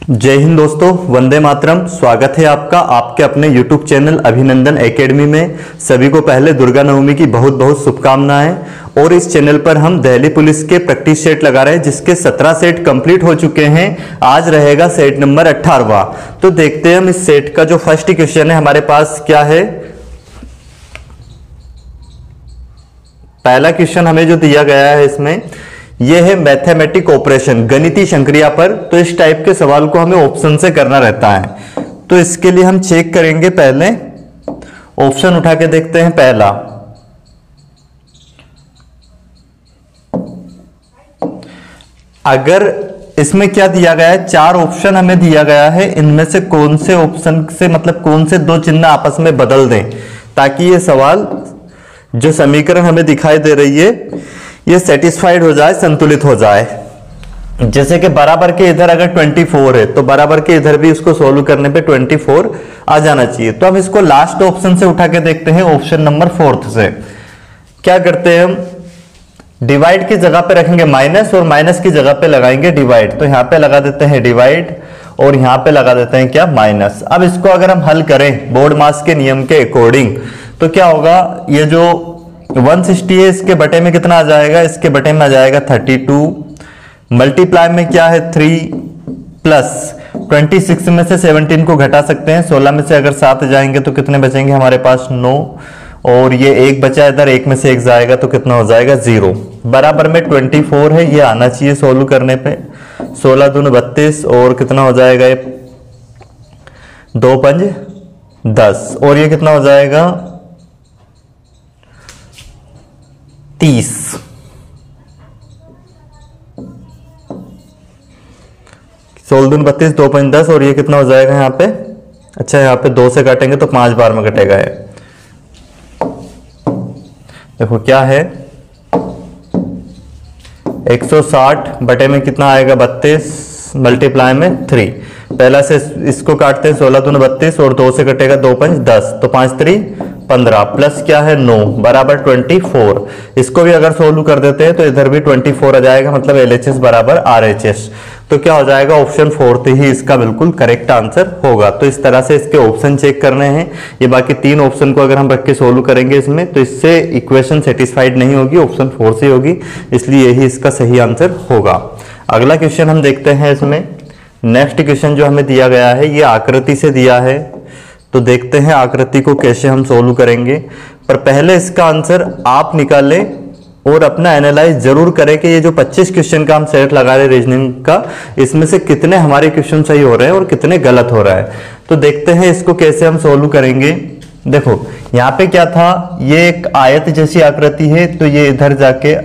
जय हिंद दोस्तों, वंदे मातरम। स्वागत है आपका आपके अपने YouTube चैनल अभिनंदन एकेडमी में। सभी को पहले दुर्गा नवमी की बहुत बहुत शुभकामनाएं। और इस चैनल पर हम दिल्ली पुलिस के प्रैक्टिस सेट लगा रहे हैं, जिसके 17 सेट कंप्लीट हो चुके हैं। आज रहेगा सेट नंबर 18वां। तो देखते हैं हम इस सेट का जो फर्स्ट क्वेश्चन है हमारे पास क्या है। पहला क्वेश्चन हमें जो दिया गया है इसमें यह है मैथमेटिक ऑपरेशन, गणितीय संक्रिया पर। तो इस टाइप के सवाल को हमें ऑप्शन से करना रहता है। तो इसके लिए हम चेक करेंगे, पहले ऑप्शन उठा के देखते हैं। पहला, अगर इसमें क्या दिया गया है, 4 ऑप्शन हमें दिया गया है, इनमें से कौन से ऑप्शन से मतलब कौन से 2 चिन्ह आपस में बदल दें ताकि ये सवाल जो समीकरण हमें दिखाई दे रही है ये सेटिस्फाइड हो जाए, संतुलित हो जाए। जैसे कि बराबर के इधर अगर 24 है तो बराबर के इधर भी उसको सोल्व करने पे 24 आ जाना चाहिए। तो हम इसको लास्ट ऑप्शन से उठा के देखते हैं, ऑप्शन नंबर 4 से। क्या करते हैं हम, डिवाइड की जगह पे रखेंगे माइनस और माइनस की जगह पे लगाएंगे डिवाइड। तो यहां पे लगा देते हैं डिवाइड और यहां पे लगा देते हैं क्या, माइनस। अब इसको अगर हम हल करें बोर्ड मास के नियम के अकॉर्डिंग तो क्या होगा, ये जो 160 है इसके बटे में कितना आ जाएगा, इसके बटे में आ जाएगा 32। मल्टीप्लाई में क्या है 3 प्लस 26 में से 17 को घटा सकते हैं। 16 में से अगर 7 जाएंगे तो कितने बचेंगे हमारे पास, 9। और ये 1 बचा इधर, 1 में से 1 जाएगा तो कितना हो जाएगा, 0। बराबर में 24 है, ये आना चाहिए सोल्व करने पे। 16 दूनी 32 और कितना हो जाएगा, ये 2 पंज 10 और ये कितना हो जाएगा 30। 16 दूनी 32, 2 पंज 10 और ये कितना हो जाएगा यहाँ पे, अच्छा यहाँ पे 2 से काटेंगे तो 5 बार में कटेगा ये। देखो क्या है, 160 बटे में कितना आएगा 32, मल्टीप्लाई में 3। पहला से इसको काटते हैं, 16 दूनी 32 और 2 से कटेगा 2 पंज 10, तो 5 3 15 प्लस क्या है 9 बराबर 24। इसको भी अगर सोल्व कर देते हैं तो इधर भी 24 आ जाएगा, मतलब LHS बराबर RHS। तो क्या हो जाएगा, ऑप्शन 4 ही इसका बिल्कुल करेक्ट आंसर होगा। तो इस तरह से इसके ऑप्शन चेक करने हैं। ये बाकी 3 ऑप्शन को अगर हम रख के सोल्व करेंगे इसमें तो इससे इक्वेशन सेटिस्फाइड नहीं होगी, ऑप्शन 4 से होगी, इसलिए यही इसका सही आंसर होगा। अगला क्वेश्चन हम देखते हैं इसमें। नेक्स्ट क्वेश्चन जो हमें दिया गया है ये आकृति से दिया है। तो देखते हैं आकृति को कैसे हम सोल्व करेंगे। पर पहले इसका आंसर आप निकालें और अपना एनालाइज जरूर करें कि ये जो 25 क्वेश्चन का हम सेट लगा रहे रीजनिंग का, इसमें से कितने हमारे क्वेश्चन सही हो रहे हैं और कितने गलत हो रहा है। तो देखते हैं इसको कैसे हम सोल्व करेंगे। देखो यहाँ पे क्या था, ये एक आयत जैसी आकृति है, तो ये इधर जाके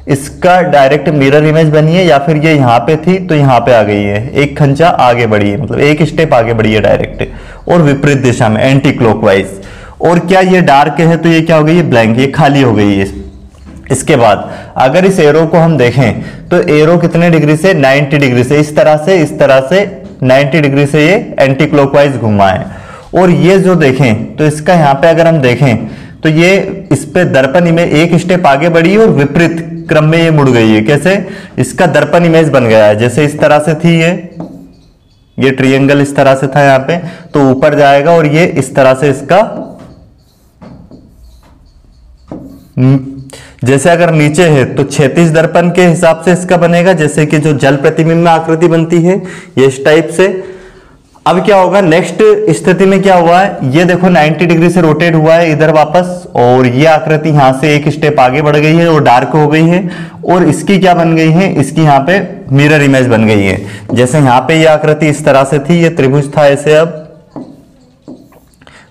इसका डायरेक्ट मिरर इमेज बनी है, या फिर ये यहाँ पे थी तो यहाँ पे आ गई है, एक खंचा आगे बढ़ी है, मतलब एक स्टेप आगे बढ़ी है डायरेक्ट और विपरीत दिशा में एंटी क्लॉकवाइज। और क्या ये डार्क है तो ये क्या हो गई, ये ब्लैंक, ये खाली हो गई है। इसके बाद अगर इस एरो को हम देखें तो एरो कितने डिग्री से, 90 डिग्री से, इस तरह से 90 डिग्री से ये एंटी क्लॉकवाइज घुमा है। और ये जो देखें तो इसका यहाँ पे अगर हम देखें तो ये इस पे दर्पण इमेज एक स्टेप आगे बढ़ी और विपरीत क्रम में ये मुड़ गई है। कैसे, इसका दर्पण इमेज बन गया है, जैसे इस तरह से थी ये ट्रायंगल इस तरह से था यहाँ पे, तो ऊपर जाएगा और ये इस तरह से इसका, जैसे अगर नीचे है तो क्षैतिज दर्पण के हिसाब से इसका बनेगा, जैसे कि जो जल प्रतिबिंब में आकृति बनती है ये इस टाइप से। अब क्या होगा, नेक्स्ट स्थिति में क्या हुआ है, ये देखो 90 डिग्री से रोटेट हुआ है इधर वापस, और ये आकृति यहां से एक स्टेप आगे बढ़ गई है और डार्क हो गई है। और इसकी क्या बन गई है, इसकी यहाँ पे मिरर इमेज बन गई है। जैसे यहाँ पे ये आकृति इस तरह से थी, ये त्रिभुज था ऐसे, अब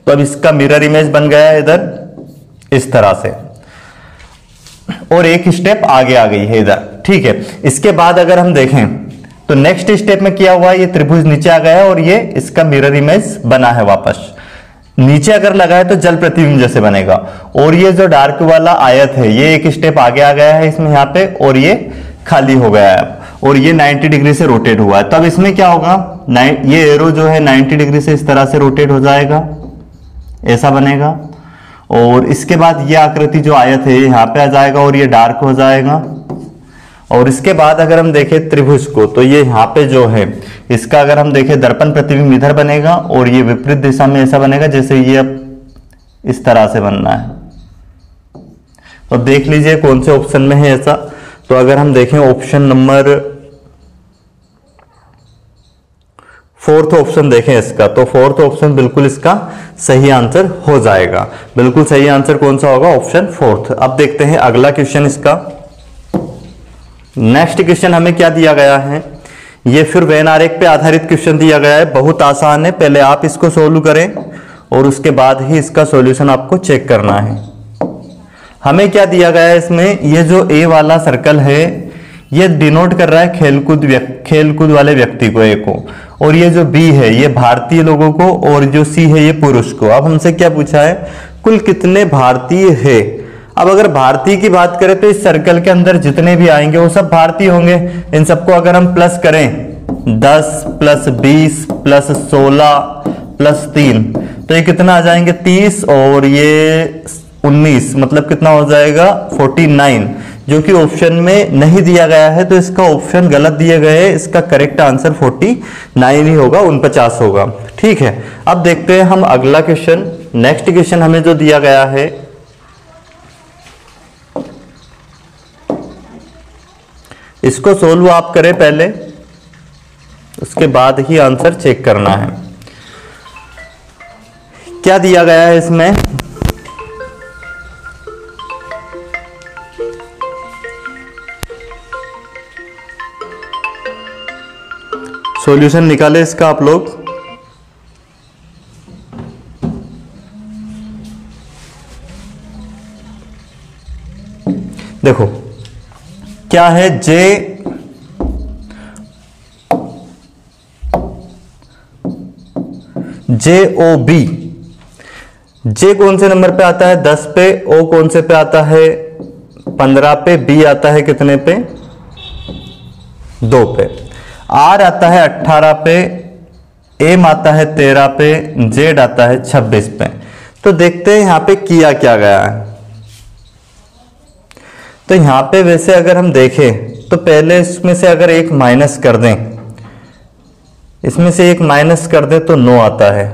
तो अब इसका मिरर इमेज बन गया है इधर इस तरह से, और एक स्टेप आगे आ गई है इधर। ठीक है, इसके बाद अगर हम देखें तो नेक्स्ट स्टेप में क्या हुआ, ये त्रिभुज नीचे आ गया और ये इसका मिरर इमेज बना है वापस। नीचे अगर लगाए तो जल प्रतिबिंब जैसे बनेगा। और ये जो डार्क वाला आयत है ये एक स्टेप आगे आ गया है इसमें यहाँ पे, और ये खाली हो गया है और ये 90 डिग्री से रोटेट हुआ है। तब इसमें क्या होगा, ये एरो जो है 90 डिग्री से इस तरह से रोटेट हो जाएगा, ऐसा बनेगा। और इसके बाद ये आकृति जो आयत है यहाँ पे आ जाएगा और ये डार्क हो जाएगा और इसके बाद अगर हम देखें त्रिभुज को, तो ये यहाँ पे जो है इसका अगर हम देखें दर्पण प्रतिबिंब इधर बनेगा और ये विपरीत दिशा में ऐसा बनेगा जैसे ये अब इस तरह से बनना है। तो देख लीजिए कौन से ऑप्शन में है ऐसा। तो अगर हम देखें ऑप्शन नंबर 4th ऑप्शन देखें इसका, तो 4th ऑप्शन बिल्कुल इसका सही आंसर हो जाएगा। बिल्कुल सही आंसर कौन सा होगा? Option 4th। अब देखते हैं अगला क्वेश्चन इसका। नेक्स्ट क्वेश्चन हमें क्या दिया गया है? ये फिर वेन आरेख पे आधारित क्वेश्चन दिया गया है, बहुत आसान है। पहले आप इसको सोल्व करें और उसके बाद ही इसका सॉल्यूशन आपको चेक करना है। हमें क्या दिया गया है इसमें? ये जो ए वाला सर्कल है ये डिनोट कर रहा है खेलकूद वाले व्यक्ति को, ए को, और ये जो बी है ये भारतीय लोगों को, और जो सी है ये पुरुष को। अब हमसे क्या पूछा है? कुल कितने भारतीय है? अब अगर भारतीय की बात करें तो इस सर्कल के अंदर जितने भी आएंगे वो सब भारतीय होंगे। इन सबको अगर हम प्लस करें 10 प्लस 20 प्लस 16 प्लस 3 तो ये कितना आ जाएंगे? 30 और ये 19, मतलब कितना हो जाएगा? 49, जो कि ऑप्शन में नहीं दिया गया है। तो इसका ऑप्शन गलत दिए गए हैं। इसका करेक्ट आंसर 49 ही होगा, 49 होगा। ठीक है, अब देखते हैं हम अगला क्वेश्चन। नेक्स्ट क्वेश्चन हमें जो दिया गया है, इसको सोल्व आप करें पहले, उसके बाद ही आंसर चेक करना है। क्या दिया गया है इसमें? सॉल्यूशन निकाले इसका आप लोग। देखो क्या है? JOB। जे कौन से नंबर पे आता है? 10 पे। ओ कौन से पे आता है? 15 पे। बी आता है कितने पे? 2 पे। आर आता है 18 पे। एम आता है 13 पे। जेड आता है 26 पे। तो देखते हैं यहां पे किया क्या गया है। तो यहां पे वैसे अगर हम देखें तो पहले इसमें से अगर एक माइनस कर दें, इसमें से एक माइनस कर दें तो 9 आता है,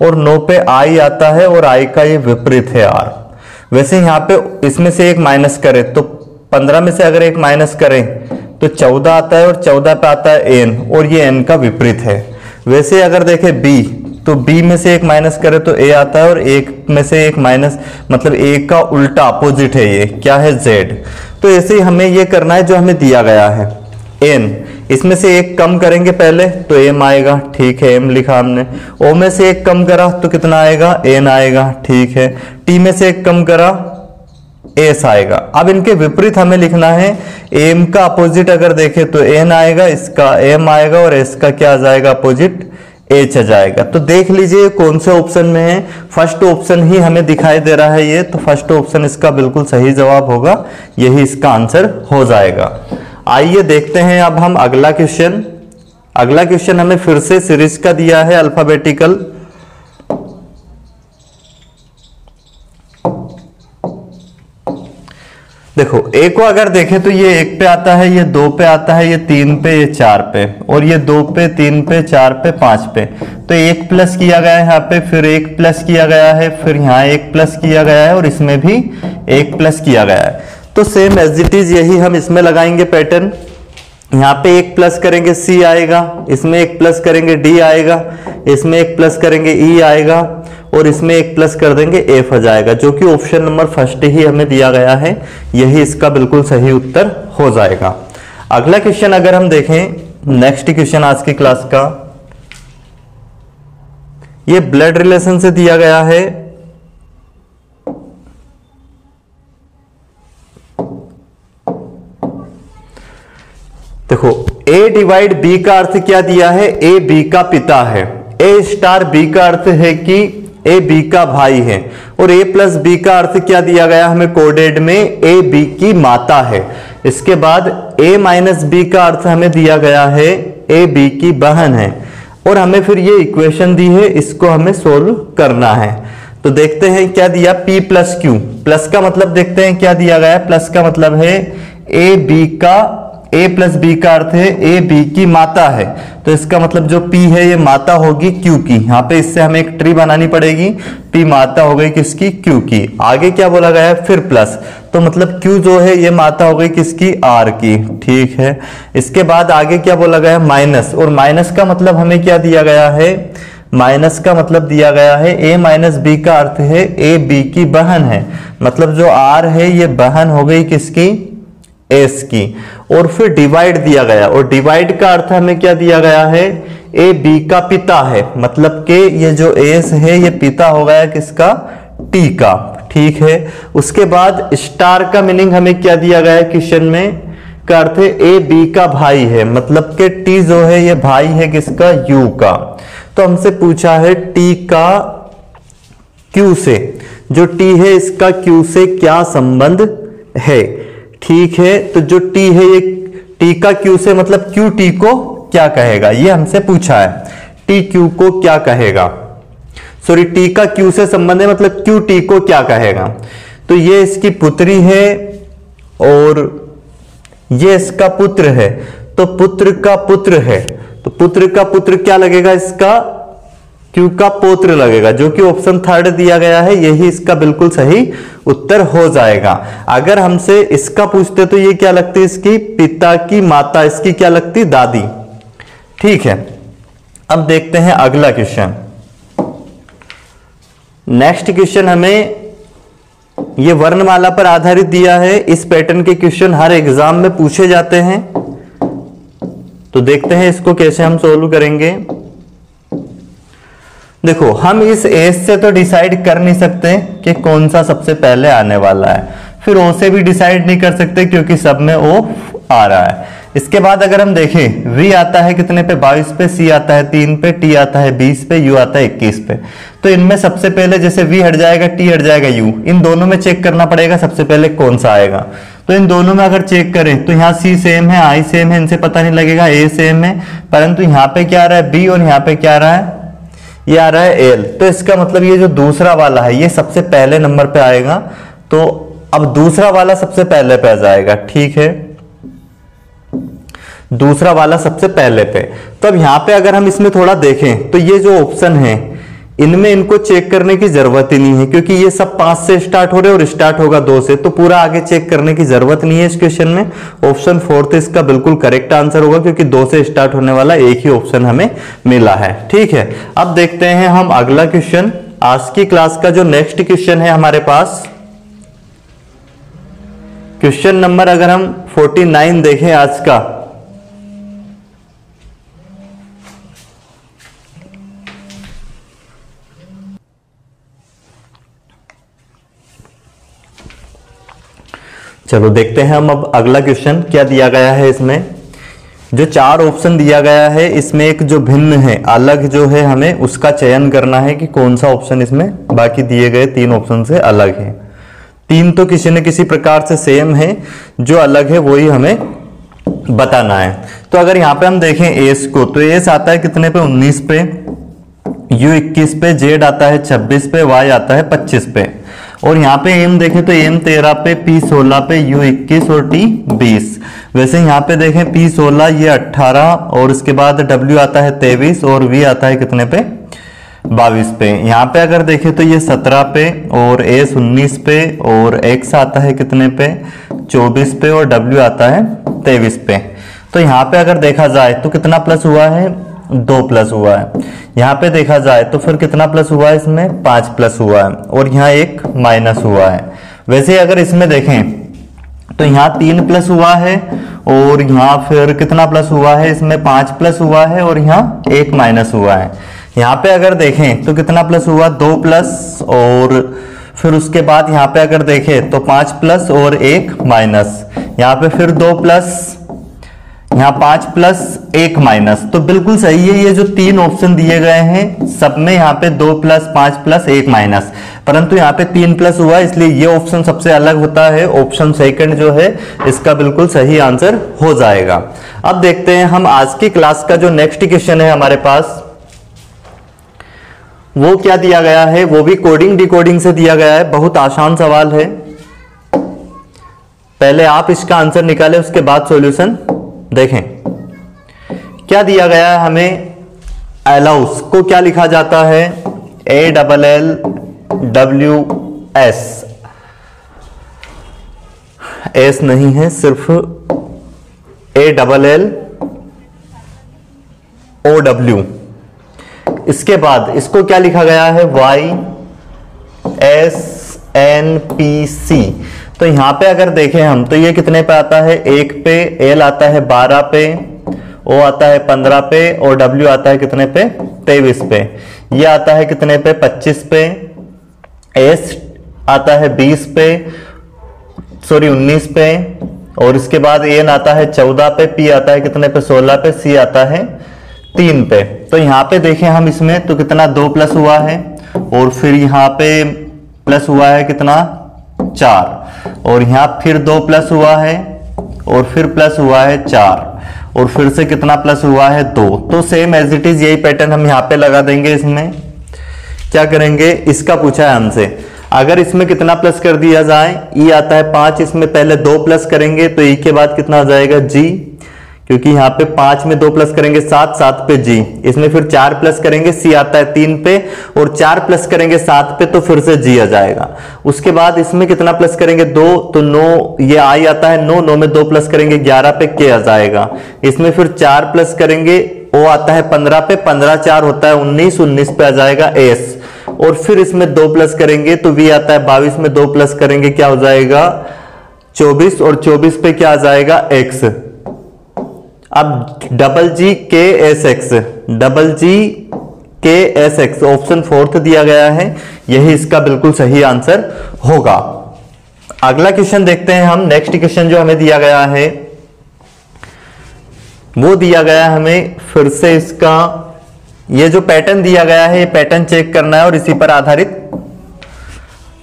और 9 पे आई आता है, और आई का ये विपरीत है आर। वैसे यहाँ पे इसमें से एक माइनस करें तो 15 में से अगर एक माइनस करें तो 14 आता है, और 14 पे आता है एन, और ये एन का विपरीत है। वैसे अगर देखें बी, तो बी में से एक माइनस करें तो ए आता है, और एक में से एक माइनस मतलब ए का उल्टा अपोजिट है, ये क्या है? जेड। तो ऐसे ही हमें ये करना है जो हमें दिया गया है एन। इसमें से एक कम करेंगे पहले तो एम आएगा, ठीक है, एम लिखा हमने। ओ में से एक कम करा तो कितना आएगा? एन आएगा, ठीक है। टी में से एक कम करा, एस आएगा। अब इनके विपरीत हमें लिखना है। एम का अपोजिट अगर देखें तो एन आएगा, इसका एम आएगा, और एस का क्या आ जाएगा? अपोजिट एच आ जाएगा। तो देख लीजिए कौन से ऑप्शन में है। फर्स्ट ऑप्शन ही हमें दिखाई दे रहा है ये, तो फर्स्ट ऑप्शन इसका बिल्कुल सही जवाब होगा, यही इसका आंसर हो जाएगा। आइए देखते हैं अब हम अगला क्वेश्चन। अगला क्वेश्चन हमें फिर से सीरीज का दिया है, अल्फाबेटिकल। देखो ए को अगर देखें तो ये 1 पे आता है, ये 2 पे आता है, ये 3 पे, ये 4 पे, और ये 2 पे, 3 पे, 4 पे, 5 पे। तो 1 प्लस किया गया है यहाँ पे, फिर 1 प्लस किया गया है, फिर यहाँ 1 प्लस किया गया है, और इसमें भी 1 प्लस किया गया है। तो सेम एज इट इज यही हम इसमें लगाएंगे पैटर्न। यहाँ पे 1 प्लस करेंगे सी आएगा, इसमें 1 प्लस करेंगे डी आएगा, इसमें 1 प्लस करेंगे ई आएगा, और इसमें 1 प्लस कर देंगे एफ आ जाएगा, जो कि ऑप्शन नंबर फर्स्ट ही हमें दिया गया है, यही इसका बिल्कुल सही उत्तर हो जाएगा। अगला क्वेश्चन अगर हम देखें, नेक्स्ट क्वेश्चन आज की क्लास का, ये ब्लड रिलेशन से दिया गया है। देखो ए डिवाइड बी का अर्थ क्या दिया है? ए बी का पिता है। ए स्टार बी का अर्थ है कि ए बी का भाई है, और ए प्लस बी का अर्थ क्या दिया गया हमें कोडेड में? ए बी की माता है। इसके बाद ए माइनस बी का अर्थ हमें दिया गया है ए बी की बहन है, और हमें फिर ये इक्वेशन दी है, इसको हमें सोल्व करना है। तो देखते हैं क्या दिया, P प्लस क्यू। प्लस का मतलब देखते हैं क्या दिया गया है। प्लस का मतलब है ए बी का a प्लस बी का अर्थ है a b की माता है, तो इसका मतलब जो p है ये माता होगी q की। यहाँ पे इससे हमें एक ट्री बनानी पड़ेगी, p माता हो गई किसकी, q की। आगे क्या बोला गया है, फिर प्लस, तो मतलब q जो है ये माता हो गई किसकी, r की। ठीक है, इसके बाद आगे क्या बोला गया है, माइनस, और माइनस का मतलब हमें क्या दिया गया है, माइनस का मतलब दिया गया है a माइनस बी का अर्थ है a b की बहन है, मतलब जो r है ये बहन हो गई किसकी, s की। और फिर डिवाइड दिया गया, और डिवाइड का अर्थ हमें क्या दिया गया है, a b का पिता है, मतलब कि ये जो s है ये पिता हो गया किसका, t का। ठीक है, उसके बाद स्टार का मीनिंग हमें क्या दिया गया है क्वेश्चन में, का अर्थ है a b का भाई है, मतलब कि t जो है ये भाई है किसका, u का। तो हमसे पूछा है t का q से, जो t है इसका q से क्या संबंध है। ठीक है, तो जो t है ये t का q से मतलब q t को क्या कहेगा, ये हमसे पूछा है, t q को क्या कहेगा, सॉरी t का q से संबंध है मतलब q t को क्या कहेगा। तो ये इसकी पुत्री है और ये इसका पुत्र है, तो पुत्र का पुत्र है, तो पुत्र का पुत्र क्या लगेगा, इसका q का पौत्र लगेगा, जो कि ऑप्शन थर्ड दिया गया है, यही इसका बिल्कुल सही उत्तर हो जाएगा। अगर हमसे इसका पूछते तो ये क्या लगती है, इसकी पिता की माता, इसकी क्या लगती, दादी। ठीक है, अब देखते हैं अगला क्वेश्चन। नेक्स्ट क्वेश्चन हमें ये वर्णमाला पर आधारित दिया है, इस पैटर्न के क्वेश्चन हर एग्जाम में पूछे जाते हैं, तो देखते हैं इसको कैसे हम सोल्व करेंगे। देखो, हम इस एस से तो डिसाइड कर नहीं सकते कि कौन सा सबसे पहले आने वाला है, फिर ओ से भी डिसाइड नहीं कर सकते क्योंकि सब में ओ आ रहा है। इसके बाद अगर हम देखें, v आता है कितने पे, 22 पे, c आता है 3 पे, t आता है 20 पे, u आता है 21 पे। तो इनमें सबसे पहले जैसे v हट जाएगा, t हट जाएगा, u, इन दोनों में चेक करना पड़ेगा सबसे पहले कौन सा आएगा। तो इन दोनों में अगर चेक करें तो यहाँ c सेम है, i सेम है, इनसे पता नहीं लगेगा, a सेम है, परंतु यहाँ पे क्या आ रहा है, b, और यहाँ पे क्या आ रहा है, ये आ रहा है l। तो इसका मतलब ये जो दूसरा वाला है ये सबसे पहले नंबर पे आएगा, तो अब दूसरा वाला सबसे पहले पे आ जाएगा। ठीक है, दूसरा वाला सबसे पहले पे। तो अब यहाँ पे अगर हम इसमें थोड़ा देखें तो ये जो ऑप्शन है इनमें इनको चेक करने की जरूरत ही नहीं है, क्योंकि ये सब 5 से स्टार्ट हो रहे हैं और स्टार्ट होगा 2 से, तो पूरा आगे चेक करने की जरूरत नहीं है इस क्वेश्चन में। ऑप्शन 4 इसका बिल्कुल करेक्ट आंसर होगा, क्योंकि 2 से स्टार्ट होने वाला एक ही ऑप्शन हमें मिला है। ठीक है, अब देखते हैं हम अगला क्वेश्चन। आज की क्लास का जो नेक्स्ट क्वेश्चन है हमारे पास, क्वेश्चन नंबर अगर हम 49 देखें आज का, चलो देखते हैं हम अब अगला क्वेश्चन क्या दिया गया है। इसमें जो 4 ऑप्शन दिया गया है इसमें एक जो भिन्न है, अलग जो है, हमें उसका चयन करना है कि कौन सा ऑप्शन इसमें बाकी दिए गए 3 ऑप्शन से अलग है। 3 तो किसी न किसी प्रकार से सेम है, जो अलग है वही हमें बताना है। तो अगर यहाँ पे हम देखें एस को, तो एस आता है कितने पे, 19 पे, यू 21 पे, जेड आता है 26 पे, वाई आता है 25 पे, और यहाँ पे एम देखें तो एम 13 पे, पी 16 पे, यू 21 और टी 20। वैसे यहाँ पे देखें पी 16, ये 18, और इसके बाद डब्ल्यू आता है 23 और वी आता है कितने पे, 22 पे। यहाँ पे अगर देखें तो ये 17 पे और एस 19 पे, और एक्स आता है कितने पे, 24 पे, और डब्ल्यू आता है 23 पे। तो यहाँ पे अगर देखा जाए तो कितना प्लस हुआ है, 2 प्लस हुआ है। यहाँ पे देखा जाए तो फिर कितना प्लस हुआ है, इसमें 5 प्लस हुआ है, और यहाँ 1 माइनस हुआ है। वैसे अगर इसमें देखें तो यहाँ 3 प्लस हुआ है, और यहाँ फिर कितना प्लस हुआ है, इसमें 5 प्लस हुआ है, और यहाँ 1 माइनस हुआ है। यहाँ पे अगर देखें तो कितना प्लस हुआ, 2 प्लस, और फिर उसके बाद यहाँ पे अगर देखें तो 5 प्लस और 1 माइनस, यहाँ पे फिर 2 प्लस, यहाँ 5 प्लस 1 माइनस। तो बिल्कुल सही है, ये जो 3 ऑप्शन दिए गए हैं सब में यहाँ पे 2 प्लस, 5 प्लस, 1 माइनस, परंतु यहाँ पे 3 प्लस हुआ, इसलिए ये ऑप्शन सबसे अलग होता है। ऑप्शन सेकंड जो है इसका बिल्कुल सही आंसर हो जाएगा। अब देखते हैं हम आज की क्लास का जो नेक्स्ट क्वेश्चन है हमारे पास, वो क्या दिया गया है, वो भी कोडिंग डिकोडिंग से दिया गया है। बहुत आसान सवाल है, पहले आप इसका आंसर निकालें उसके बाद सॉल्यूशन देखें क्या दिया गया है हमें, अलाउस को क्या लिखा जाता है, ALLWS, एस नहीं है, सिर्फ ALLOW। इसके बाद इसको क्या लिखा गया है, YSNPC। तो यहां पे अगर देखें हम तो ये कितने पे आता है, 1 पे, L आता है 12 पे, O आता है 15 पे और W आता है कितने पे, 23 पे। ये आता है कितने पे, 25 पे। S आता है 20 पे, सॉरी 19 पे। और इसके बाद N आता है 14 पे, P आता है कितने पे, 16 पे, C आता है 3 पे। तो यहाँ पे देखें हम इसमें तो कितना 2 प्लस हुआ है, और फिर यहाँ पे प्लस हुआ है कितना 4, और यहाँ फिर 2 प्लस हुआ है, और फिर प्लस हुआ है 4, और फिर से कितना प्लस हुआ है 2। तो सेम एज इट इज यही पैटर्न हम यहाँ पे लगा देंगे। इसमें क्या करेंगे, इसका पूछा है हमसे, अगर इसमें कितना प्लस कर दिया जाए, ई आता है 5, इसमें पहले 2 प्लस करेंगे तो ई के बाद कितना हो जाएगा जी, क्योंकि यहाँ पे 5 में 2 प्लस करेंगे 7, 7 पे जी। इसमें फिर 4 प्लस करेंगे, सी आता है 3 पे, और 4 प्लस करेंगे 7 पे तो फिर से जी आ जाएगा। उसके बाद इसमें कितना प्लस करेंगे 2, तो 9, ये आई आता है 9, 9 में 2 प्लस करेंगे 11 पे के आ जाएगा। इसमें फिर 4 प्लस करेंगे, ओ आता है 15 पे, 15 4 होता है 19, 19 पे आ जाएगा एस। और फिर इसमें 2 प्लस करेंगे तो वी आता है 22 में 2 प्लस करेंगे क्या हो जाएगा 24, और 24 पे क्या आ जाएगा एक्स। अब डबल जी के एस एक्स, डबल जी के एस एक्स ऑप्शन 4 दिया गया है, यही इसका बिल्कुल सही आंसर होगा। अगला क्वेश्चन देखते हैं हम। नेक्स्ट क्वेश्चन जो हमें दिया गया है वो दिया गया हमें फिर से इसका ये जो पैटर्न दिया गया है ये पैटर्न चेक करना है और इसी पर आधारित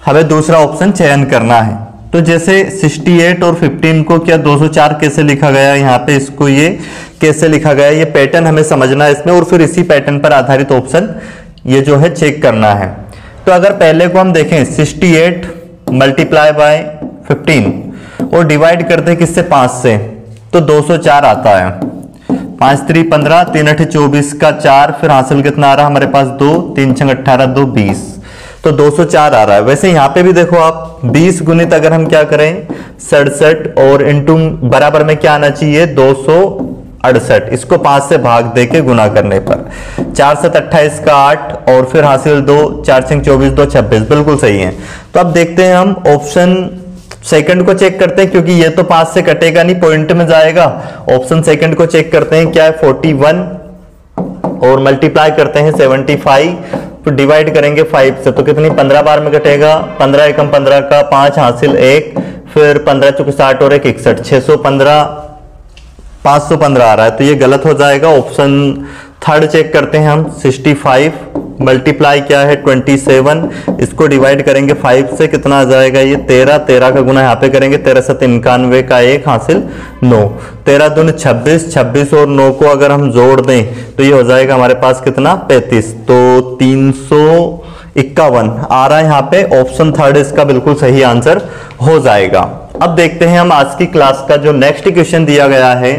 हमें दूसरा ऑप्शन चयन करना है। तो जैसे 68 और 15 को क्या 204 कैसे लिखा गया, यहाँ पे इसको ये कैसे लिखा गया, ये पैटर्न हमें समझना है इसमें, और फिर इसी पैटर्न पर आधारित ऑप्शन ये जो है चेक करना है। तो अगर पहले को हम देखें 68 मल्टीप्लाई बाय 15 और डिवाइड करते हैं किससे 5 से, तो 204 आता है। 5 3 15, 3 8 24 का 4, फिर हासिल कितना आ रहा है हमारे पास 2, 3 6 18, 2 20, तो 204 आ रहा है। वैसे यहाँ पे भी देखो आप 20 गुणित अगर हम क्या करें 67 और इंटू बराबर में क्या आना चाहिए 268, इसको 5 से भाग दे के गुना करने पर 4 7 28 का 8 और फिर हासिल 2, 4 6 24, 2 26, बिल्कुल सही है। तो अब देखते हैं हम ऑप्शन सेकंड को चेक करते हैं, क्योंकि ये तो 5 से कटेगा नहीं, पॉइंट में जाएगा। ऑप्शन सेकंड को चेक करते हैं, क्या है 41 और मल्टीप्लाई करते हैं 75, तो डिवाइड करेंगे 5 से तो कितनी 15 बार में कटेगा, 15 एकम 15 का 5 हासिल 1, फिर 15 चौके 60 और 1 61, 615 515 आ रहा है, तो ये गलत हो जाएगा। ऑप्शन थर्ड चेक करते हैं हम 65 मल्टीप्लाई क्या है 27, इसको डिवाइड करेंगे 5 से कितना आ जाएगा ये 13, 13 का गुना यहाँ पे करेंगे 13 7 91 का 1 हासिल 9, 13 दूनी 26, 26 और 9 को अगर हम जोड़ दें तो ये हो जाएगा हमारे पास कितना 35, तो 351 आ रहा है यहाँ पे। ऑप्शन थर्ड इसका बिल्कुल सही आंसर हो जाएगा। अब देखते हैं हम आज की क्लास का जो नेक्स्ट क्वेश्चन दिया गया है,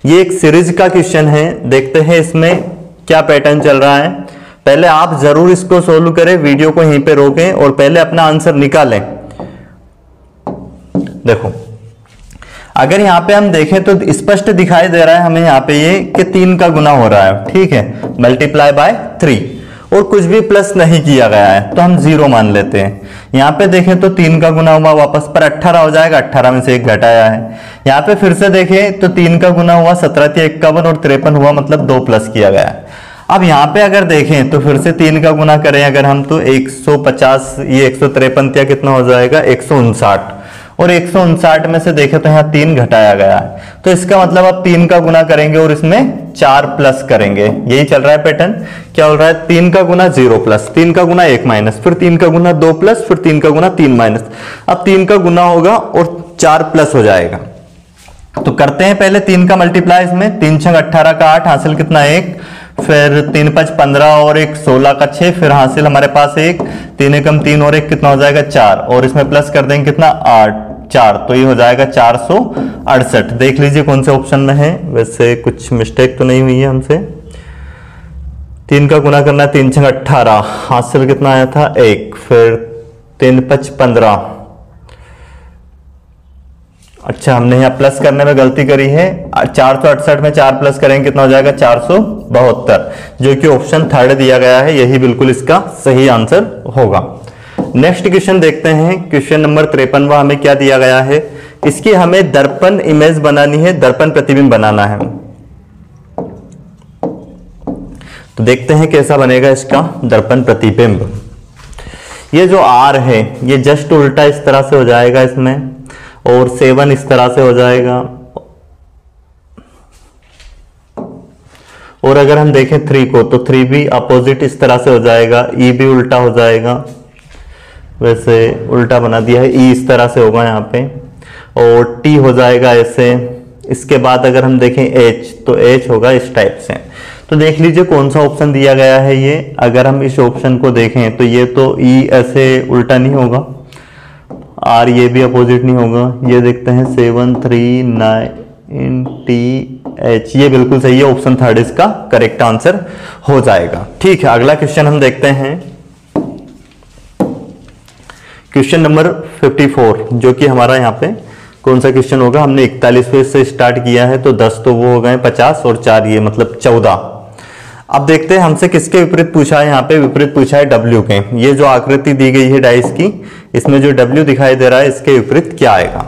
ये एक सीरीज का क्वेश्चन है। देखते हैं इसमें क्या पैटर्न चल रहा है। पहले आप जरूर इसको सोल्व करें, वीडियो को यहीं पे रोकें और पहले अपना आंसर निकालें। देखो अगर यहाँ पे हम देखें तो स्पष्ट दिखाई दे रहा है हमें यहाँ पे ये कि 3 का गुना हो रहा है, ठीक है, मल्टीप्लाई बाय 3, और कुछ भी प्लस नहीं किया गया है तो हम 0 मान लेते हैं। यहाँ पे देखें तो 3 का गुना हुआ वापस पर 18 हो जाएगा, 18 में से 1 घटाया है। यहाँ पे फिर से देखें तो 3 का गुना हुआ 17 × 51 और 53 हुआ, मतलब 2 प्लस किया गया है। अब यहाँ पे अगर देखें तो फिर से 3 का गुना करें अगर हम तो 150, ये 153 या कितना हो जाएगा 159, और 159 में से देखें तो यहाँ 3 घटाया गया है, तो इसका मतलब अब 3 का गुना करेंगे और इसमें 4 प्लस करेंगे। यही चल रहा है पैटर्न। क्या हो रहा है 3 का गुना 0 प्लस, 3 का गुना 1 माइनस, फिर 3 का गुना 2 प्लस, फिर 3 का गुना 3 माइनस। अब 3 का गुना होगा और 4 प्लस हो जाएगा। तो करते हैं पहले 3 का मल्टीप्लाई इसमें, 3 6 18 का 8 हासिल कितना 1, फिर 3 5 15 और 1 16 का 6, फिर हासिल हमारे पास 1, 3 एकम 3 और 1 कितना हो जाएगा 4, और इसमें प्लस कर देंगे कितना 8, 4, तो ये हो जाएगा 468। देख लीजिए कौन से ऑप्शन में है। वैसे कुछ मिस्टेक तो नहीं हुई है हमसे। 3 का गुना करना है, 3 6 18, हासिल कितना आया था 1, फिर 3 5 15। अच्छा, हमने यहाँ प्लस करने में गलती करी है। 468 में 4 प्लस करेंगे कितना हो जाएगा 472, जो कि ऑप्शन थर्ड दिया गया है, यही बिल्कुल इसका सही आंसर होगा। नेक्स्ट क्वेश्चन देखते हैं। क्वेश्चन नंबर 53 हमें क्या दिया गया है। इसकी हमें दर्पण इमेज बनानी है, दर्पण प्रतिबिंब बनाना है। तो देखते हैं कैसा बनेगा इसका दर्पण प्रतिबिंब। ये जो R है ये जस्ट उल्टा इस तरह से हो जाएगा इसमें, और 7 इस तरह से हो जाएगा, और अगर हम देखें 3 को तो 3 भी अपोजिट इस तरह से हो जाएगा, E भी उल्टा हो जाएगा, वैसे उल्टा बना दिया है, E इस तरह से होगा यहाँ पे, और T हो जाएगा ऐसे। इसके बाद अगर हम देखें H तो H होगा इस टाइप से। तो देख लीजिए कौन सा ऑप्शन दिया गया है ये। अगर हम इस ऑप्शन को देखें तो ये तो E ऐसे उल्टा नहीं होगा, R ये भी अपोजिट नहीं होगा। ये देखते हैं 7 3 9 T H, ये बिल्कुल सही है, ऑप्शन थर्ड इसका करेक्ट आंसर हो जाएगा। ठीक है, अगला क्वेश्चन हम देखते हैं। क्वेश्चन नंबर 54, जो कि हमारा यहाँ पे कौन सा क्वेश्चन होगा। हमने 41 पेज से स्टार्ट किया है, तो 10 तो वो हो गए 50 और 4 ये मतलब 14। अब देखते हैं हमसे किसके विपरीत पूछा है। यहाँ पे विपरीत पूछा है W के। ये जो आकृति दी गई है डाइस की, इसमें जो W दिखाई दे रहा है इसके विपरीत क्या आएगा।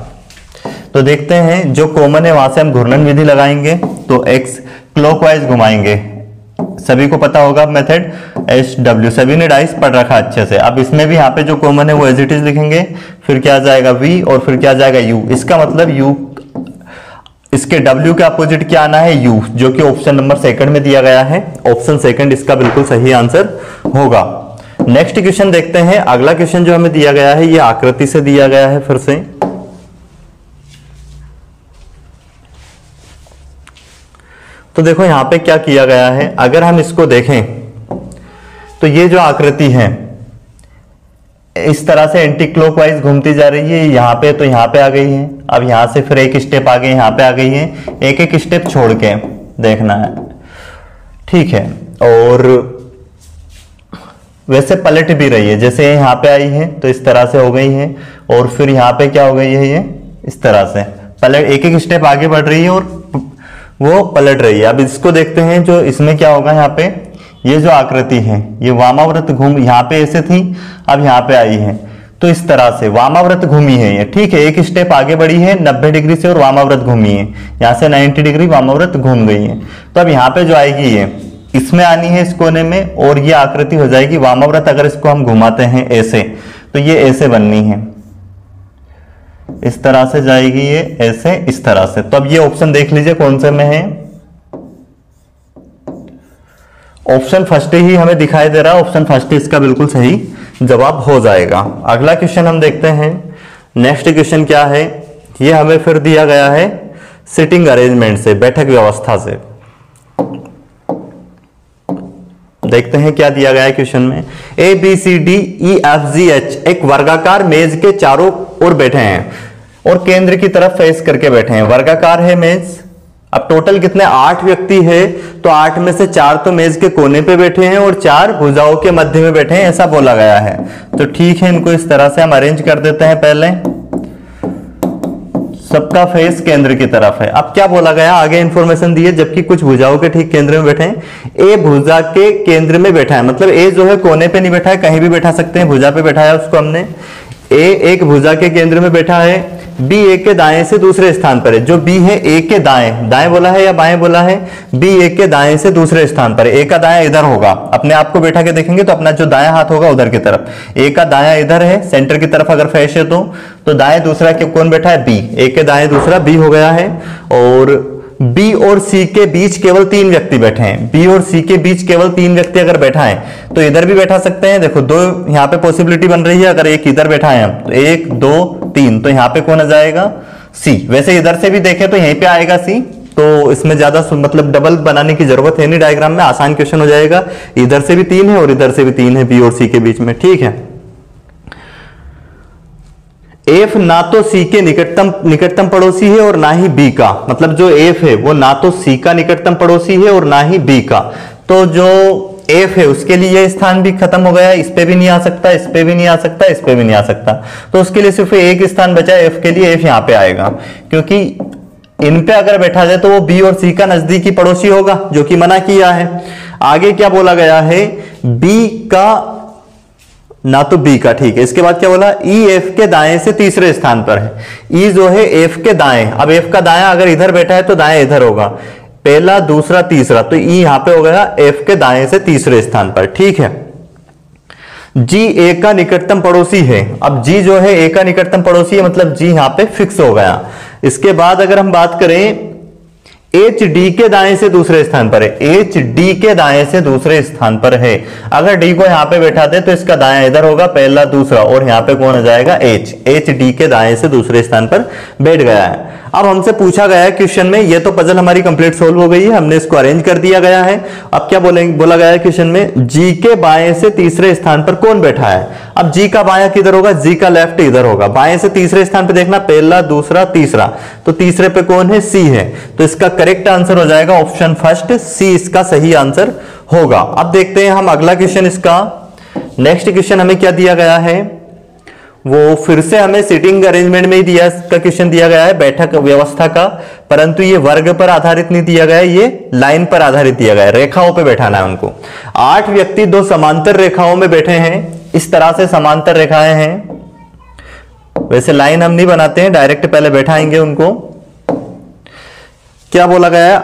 तो देखते हैं, जो कॉमन है वहां से हम घूर्णन विधि लगाएंगे, तो X क्लॉकवाइज घुमाएंगे। सभी को पता होगा मेथड SW, सभी ने डाइस पढ़ रखा अच्छे से। अब इसमें भी यहाँ पे जो कॉमन है वो एज इट इज लिखेंगे, फिर क्या आ जाएगा V और फिर क्या आ जाएगा U। इसका मतलब U, इसके W के अपोजिट क्या आना है U, जो कि ऑप्शन नंबर सेकंड में दिया गया है। ऑप्शन सेकंड इसका बिल्कुल सही आंसर होगा। नेक्स्ट क्वेश्चन देखते हैं। अगला क्वेश्चन जो हमें दिया गया है ये आकृति से दिया गया है फिर से। तो देखो यहां पे क्या किया गया है। अगर हम इसको देखें तो ये जो आकृति है इस तरह से एंटी क्लॉकवाइज घूमती जा रही है, यहां पे तो यहां पे आ गई है। अब यहां से फिर एक स्टेप आगे यहां पे आ गई है, एक एक स्टेप छोड़ के देखना है, ठीक है। और वैसे पलट भी रही है, जैसे यहां पे आई है तो इस तरह से हो गई है, और फिर यहां पे क्या हो गई है, ये इस तरह से पलट, एक एक स्टेप आगे बढ़ रही है और वो पलट रही है। अब इसको देखते हैं, जो इसमें क्या होगा, यहाँ पे ये जो आकृति है ये वामाव्रत घूम, यहाँ पे ऐसे थी अब यहाँ पे आई है, तो इस तरह से वामाव्रत घूमी है ये, ठीक है। एक स्टेप आगे बढ़ी है 90 डिग्री से और वामाव्रत घूमी है, यहाँ से 90 डिग्री वामाव्रत घूम गई है। तो अब यहाँ पे जो आएगी ये इसमें आनी है इस कोने में, और ये आकृति हो जाएगी वामाव्रत। अगर इसको हम घुमाते हैं ऐसे तो ये ऐसे बननी है, इस तरह से जाएगी ये ऐसे, इस तरह से। तो अब ये ऑप्शन देख लीजिए कौन से में है। ऑप्शन फर्स्ट ही हमें दिखाई दे रहा है, ऑप्शन फर्स्ट इसका बिल्कुल सही जवाब हो जाएगा। अगला क्वेश्चन हम देखते हैं। नेक्स्ट क्वेश्चन क्या है, ये हमें फिर दिया गया है सिटिंग अरेंजमेंट से, बैठक व्यवस्था से। देखते हैं क्या दिया गया है क्वेश्चन में। ABCDEFGH एक वर्गाकार मेज के चारों ओर बैठे हैं और केंद्र की तरफ फेस करके बैठे हैं। वर्गाकार है मेज। अब टोटल कितने 8 व्यक्ति है, तो 8 में से 4 तो मेज के कोने पे बैठे हैं और 4 भुजाओं के मध्य में बैठे हैं, ऐसा बोला गया है। तो ठीक है, इनको इस तरह से हम अरेंज कर देते हैं। पहले सबका फेस केंद्र की तरफ है। अब क्या बोला गया, आगे इंफॉर्मेशन दी है, जबकि कुछ भुजाओं के ठीक केंद्र में बैठे हैं। ए भुजा के केंद्र में बैठा है, मतलब ए जो है कोने पे नहीं बैठा है, कहीं भी बैठा सकते हैं, भुजा पे बैठा है उसको हमने। ए एक भुजा के केंद्र में बैठा है। बी ए के दाएं से दूसरे स्थान पर है। जो बी है ए के दाएं, दाएं बोला है या बाएं बोला है, बी ए के दाएं से दूसरे स्थान पर है। ए का दायां इधर होगा, अपने आप को बैठा के देखेंगे तो अपना जो दायां हाथ होगा उधर की तरफ। ए का दायां इधर है, सेंटर की तरफ अगर फैश है तो दाएं दूसरा कौन बैठा है, बी। ए के दाएं दूसरा बी हो गया है। और बी और सी के बीच केवल 3 व्यक्ति बैठे हैं। बी और सी के बीच केवल 3 व्यक्ति अगर बैठा है तो इधर भी बैठा सकते हैं। देखो 2 यहाँ पे पॉसिबिलिटी बन रही है, अगर एक इधर बैठा है तो 1 2 3, तो यहाँ पे कौन आ जाएगा, सी। वैसे इधर से भी देखें तो यहीं पे आएगा सी, तो इसमें ज्यादा मतलब डबल बनाने की जरूरत है नहीं, डायग्राम में आसान क्वेश्चन हो जाएगा। इधर से भी 3 है और इधर से भी 3 है, बी और सी के बीच में, ठीक है। एफ ना तो सी के निकटतम पड़ोसी है और ना ही बी का, मतलब जो एफ है वो ना तो सी का निकटतम पड़ोसी है और ना ही बी का। तो जो एफ है उसके लिए यह स्थान भी खत्म हो गया, इस पे भी नहीं आ सकता, इस पे भी नहीं आ सकता, इस पे भी नहीं आ सकता। तो उसके लिए सिर्फ एक स्थान बचा एफ के लिए, एफ यहां पे आएगा, क्योंकि इन पे अगर बैठा जाए तो वो बी और सी का नजदीकी पड़ोसी होगा, जो कि मना किया है। आगे क्या बोला गया है, बी का ना तो बी का, ठीक है। इसके बाद क्या बोला, ई एफ के दाएं से तीसरे स्थान पर है। ई जो है एफ के दाएं, अब एफ का दाया अगर इधर बैठा है तो दाएं इधर होगा, पहला दूसरा तीसरा, तो ई यहां पे हो गया एफ के दाएं से तीसरे स्थान पर, ठीक है। जी ए का निकटतम पड़ोसी है। अब जी जो है ए का निकटतम पड़ोसी है, मतलब जी यहां पे फिक्स हो गया। इसके बाद अगर हम बात करें, एच डी के दाएं से दूसरे स्थान पर है, एच डी के दाएं से दूसरे स्थान पर है। अगर डी को यहां पे बैठा दे तो इसका दायां इधर होगा, पहला दूसरा, और यहां पे कौन हो जाएगा, एच। एच डी के दाएं से दूसरे स्थान पर बैठ गया है। अब हमसे पूछा गया है क्वेश्चन में, ये तो पजल हमारी कंप्लीट सोल्व हो गई है, हमने इसको अरेंज कर दिया गया है। अब क्या बोला गया है क्वेश्चन में, जी के बाएं से तीसरे स्थान पर कौन बैठा है। अब जी का बायां किधर होगा, जी का लेफ्ट इधर होगा। बाएं से तीसरे स्थान पर देखना, पहला दूसरा तीसरा, तो तीसरे पे कौन है, सी है। तो इसका करेक्ट आंसर हो जाएगा ऑप्शन फर्स्ट, सी इसका सही आंसर होगा। अब देखते हैं हम अगला क्वेश्चन इसका। नेक्स्ट क्वेश्चन हमें क्या दिया गया है, वो फिर से हमें सीटिंग अरेंजमेंट में ही दिया का क्वेश्चन दिया गया है, बैठक व्यवस्था का, परंतु ये वर्ग पर आधारित नहीं दिया गया है, ये लाइन पर आधारित दिया गया है, रेखाओं पे बैठाना है उनको। 8 व्यक्ति 2 समांतर रेखाओं में बैठे हैं, इस तरह से समांतर रेखाएं हैं। वैसे लाइन हम नहीं बनाते हैं, डायरेक्ट पहले बैठाएंगे उनको। क्या बोला गया,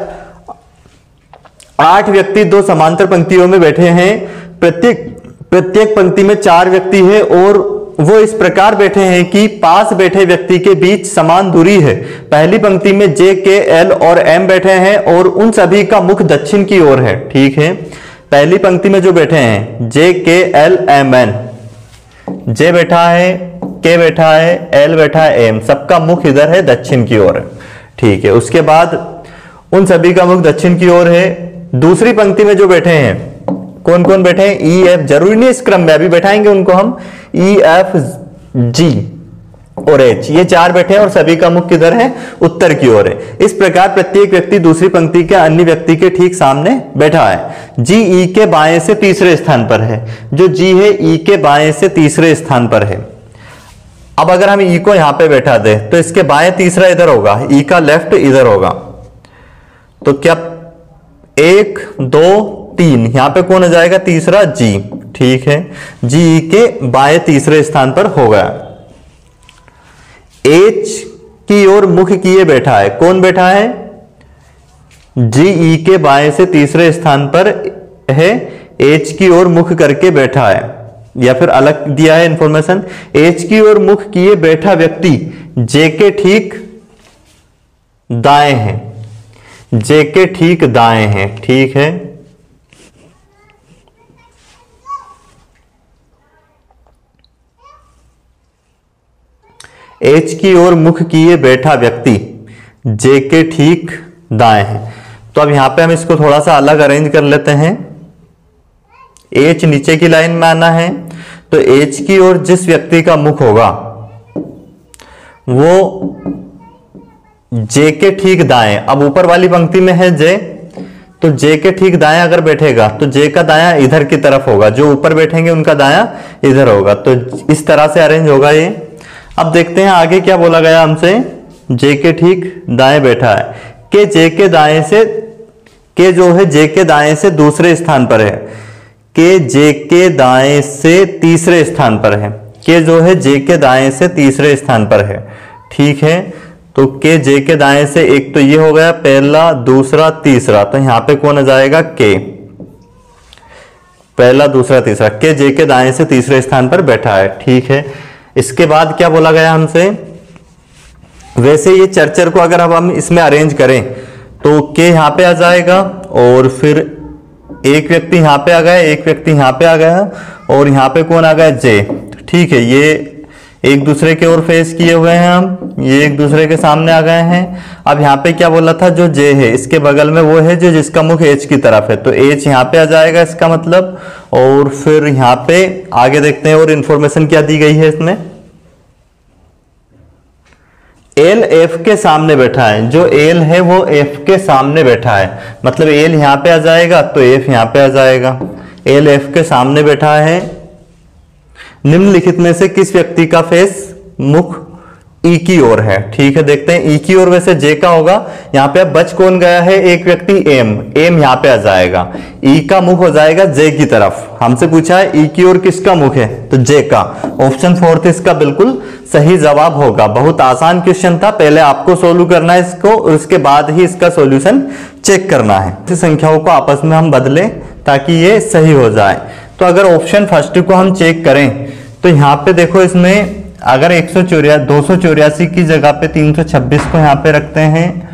8 व्यक्ति 2 समांतर पंक्तियों में बैठे हैं, प्रत्येक पंक्ति में 4 व्यक्ति है और वो इस प्रकार बैठे हैं कि पास बैठे व्यक्ति के बीच समान दूरी है। पहली पंक्ति में जे, के, एल और एम बैठे हैं और उन सभी का मुख दक्षिण की ओर है, ठीक है। पहली पंक्ति में जो बैठे हैं जे, के, एल, एम, एन, जे बैठा है, के बैठा है, एल बैठा है, एम, सबका मुख इधर है, दक्षिण की ओर है, ठीक है। उसके बाद उन सभी का मुख दक्षिण की ओर है। दूसरी पंक्ति में जो बैठे हैं, कौन कौन बैठे हैं, ई एफ, जरूरी नहीं इस क्रम में, अभी बैठाएंगे उनको हम, ई एफ, जी और एच, ये 4 बैठे हैं और सभी का मुख किधर है, उत्तर की ओर है। इस प्रकार प्रत्येक व्यक्ति दूसरी पंक्ति के अन्य व्यक्ति के ठीक सामने बैठा है। जी ई के बाएं से तीसरे स्थान पर है, जो जी है ई के बाएं से तीसरे स्थान पर है। अब अगर हम ई को यहां पे बैठा दे तो इसके बाएं तीसरा इधर होगा, ई का लेफ्ट इधर होगा, तो क्या 1 2 3, यहां पे कौन हो जाएगा, तीसरा जी, ठीक है। जी के बाएं तीसरे स्थान पर होगा। एच की ओर मुख किए बैठा है, कौन बैठा है, जी ई के बाएं से तीसरे स्थान पर है, एच की ओर मुख करके बैठा है, या फिर अलग दिया है इंफॉर्मेशन, एच की ओर मुख किए बैठा व्यक्ति जे के ठीक दाएं है, जे के ठीक दाएं है, ठीक है। एच की ओर मुख किए बैठा व्यक्ति जे के ठीक दाएं है। तो अब यहां पे हम इसको थोड़ा सा अलग अरेंज कर लेते हैं। एच नीचे की लाइन में आना है, तो एच की ओर जिस व्यक्ति का मुख होगा वो जे के ठीक दाएं, अब ऊपर वाली पंक्ति में है जे, तो जे के ठीक दाएं अगर बैठेगा तो जे का दायां इधर की तरफ होगा, जो ऊपर बैठेंगे उनका दायां इधर होगा, तो इस तरह से अरेंज होगा ये। अब देखते हैं आगे क्या बोला गया हमसे, जे के ठीक दाएं बैठा है, के जे के दाएं से, के जो है जे के दाएं से दूसरे स्थान पर है, के जे के दाएं से तीसरे स्थान पर है, के जो है जे के दाएं से तीसरे स्थान पर है, ठीक है। तो के जे के दाएं से एक तो ये हो गया, पहला दूसरा तीसरा, तो यहां पे कौन आ जाएगा, के, पहला दूसरा तीसरा, के जे के दाएं से तीसरे स्थान पर बैठा है, ठीक है। इसके बाद क्या बोला गया हमसे, वैसे ये चर्चर को अगर अब हम इसमें अरेंज करें तो के यहां पे आ जाएगा और फिर एक व्यक्ति यहां पे आ गया, एक व्यक्ति यहां पे आ गया और यहां पे कौन आ गया, जे, ठीक है। ये एक दूसरे के ओर फेस किए हुए हैं हम, ये एक दूसरे के सामने आ गए हैं। अब यहाँ पे क्या बोला था, जो जे है इसके बगल में वो है जो जिसका मुख एच की तरफ है, तो एच यहाँ पे आ जाएगा इसका मतलब। और फिर यहाँ पे आगे देखते हैं और इंफॉर्मेशन क्या दी गई है इसमें। एल एफ के सामने बैठा है, जो एल है वो एफ के सामने बैठा है, मतलब एल यहां पे आ जाएगा तो एफ यहां पे आ जाएगा। एल एफ के सामने बैठा है। निम्नलिखित में से किस व्यक्ति का फेस मुख ई की ओर है? ठीक है, देखते हैं। ई की ओर वैसे जे का होगा, यहाँ पे अब बच कौन गया है? एक व्यक्ति एम, एम यहाँ पे आ जाएगा। ई का मुख हो जाएगा जे की तरफ। हमसे पूछा है ई की ओर किसका मुख है, तो जे का। ऑप्शन 4 इसका बिल्कुल सही जवाब होगा। बहुत आसान क्वेश्चन था, पहले आपको सोल्व करना है इसको और उसके बाद ही इसका सोल्यूशन चेक करना है। इस संख्याओं को आपस में हम बदलें ताकि ये सही हो जाए। तो अगर ऑप्शन फर्स्ट को हम चेक करें तो यहाँ पे देखो, इसमें अगर 284 की जगह पे 326 को यहाँ पे रखते हैं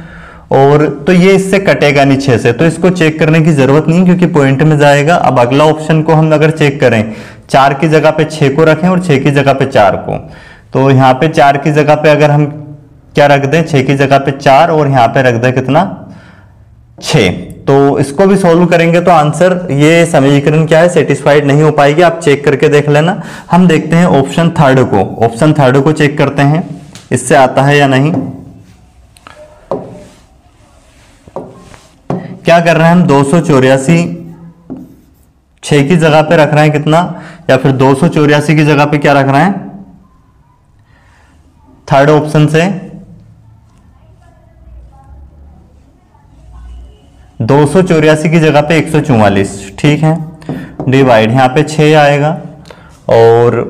और तो ये इससे कटेगा नहीं 6 से, तो इसको चेक करने की जरूरत नहीं क्योंकि पॉइंट में जाएगा। अब अगला ऑप्शन को हम अगर चेक करें, 4 की जगह पे 6 को रखें और 6 की जगह पे 4 को, तो यहाँ पे 4 की जगह पे अगर हम क्या रख दें, 6 की जगह पे 4 और यहाँ पे रख दें कितना, 6, तो इसको भी सॉल्व करेंगे तो आंसर, ये समीकरण क्या है, सेटिस्फाइड नहीं हो पाएगी। आप चेक करके देख लेना। हम देखते हैं ऑप्शन थर्ड को, ऑप्शन थर्ड को चेक करते हैं इससे आता है या नहीं। क्या कर रहे हैं हम, 284 6 की जगह पे रख रहे हैं कितना, या फिर 284 की जगह पे क्या रख रहे हैं, थर्ड ऑप्शन से 284 की जगह पे 144, ठीक है, डिवाइड यहां पे 6 आएगा और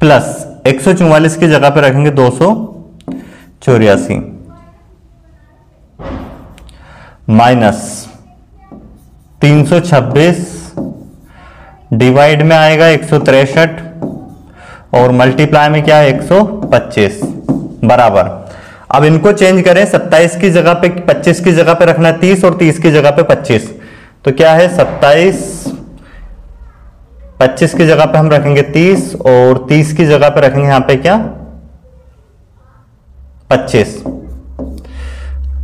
प्लस 144 की जगह पे रखेंगे 284 माइनस 326 डिवाइड में आएगा 163 और मल्टीप्लाई में क्या है 125 बराबर। अब इनको चेंज करें, 27 की जगह पे 25 की जगह पे रखना है 30 और 30 की जगह पे 25, तो क्या है 27, 25 की जगह पे हम रखेंगे 30 और 30 की जगह पे रखेंगे यहां पे क्या 25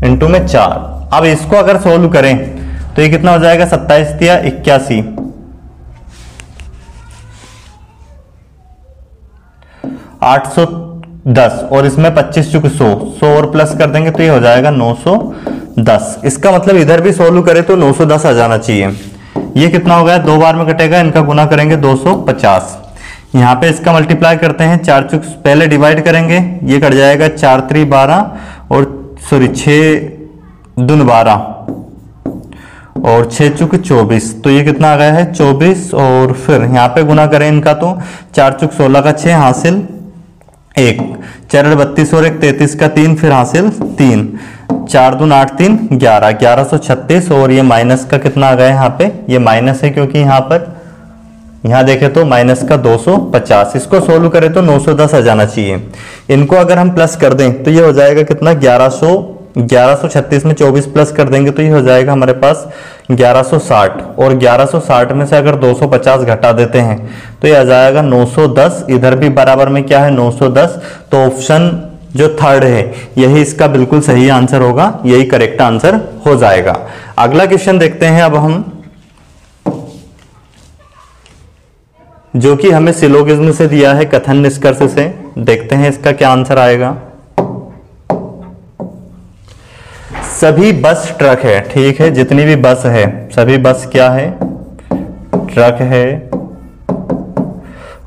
इंटू में 4। अब इसको अगर सोल्व करें तो ये कितना हो जाएगा, 27 दिया 81, 810 और इसमें 25 चुके 100 और प्लस कर देंगे तो ये हो जाएगा 910। इसका मतलब इधर भी सोल्व करें तो 910 आ जाना चाहिए। ये कितना हो गया, 2 बार में कटेगा, इनका गुना करेंगे 250। यहाँ पे इसका मल्टीप्लाई करते हैं, 4 चुक पहले डिवाइड करेंगे, ये कट जाएगा 4 3 12 और सॉरी 6 दून 12 और 6 चुक 24, तो ये कितना आ गया है 24। और फिर यहाँ पे गुना करें इनका तो 4 चुक 16 का 6 हासिल 1, 4 32 और 1 33 का 3 फिर हासिल 3, 4 दून 8 3 11, 1136 और ये माइनस का कितना आ गया यहाँ पे, ये माइनस है क्योंकि यहाँ पर यहाँ देखें तो माइनस का 250। इसको सोल्व करें तो 910 आ जाना चाहिए। इनको अगर हम प्लस कर दें तो ये हो जाएगा कितना 1136 में 24 प्लस कर देंगे तो ये हो जाएगा हमारे पास 1160 और 1160 में से अगर 250 घटा देते हैं तो ये आ जाएगा 910। इधर भी बराबर में क्या है 910, तो ऑप्शन जो थर्ड है यही इसका बिल्कुल सही आंसर होगा, यही करेक्ट आंसर हो जाएगा। अगला क्वेश्चन देखते हैं अब हम, जो कि हमें सिलोगिज्म से दिया है, कथन निष्कर्ष से। देखते हैं इसका क्या आंसर आएगा। सभी बस ट्रक है, ठीक है, जितनी भी बस है सभी बस क्या है, ट्रक है।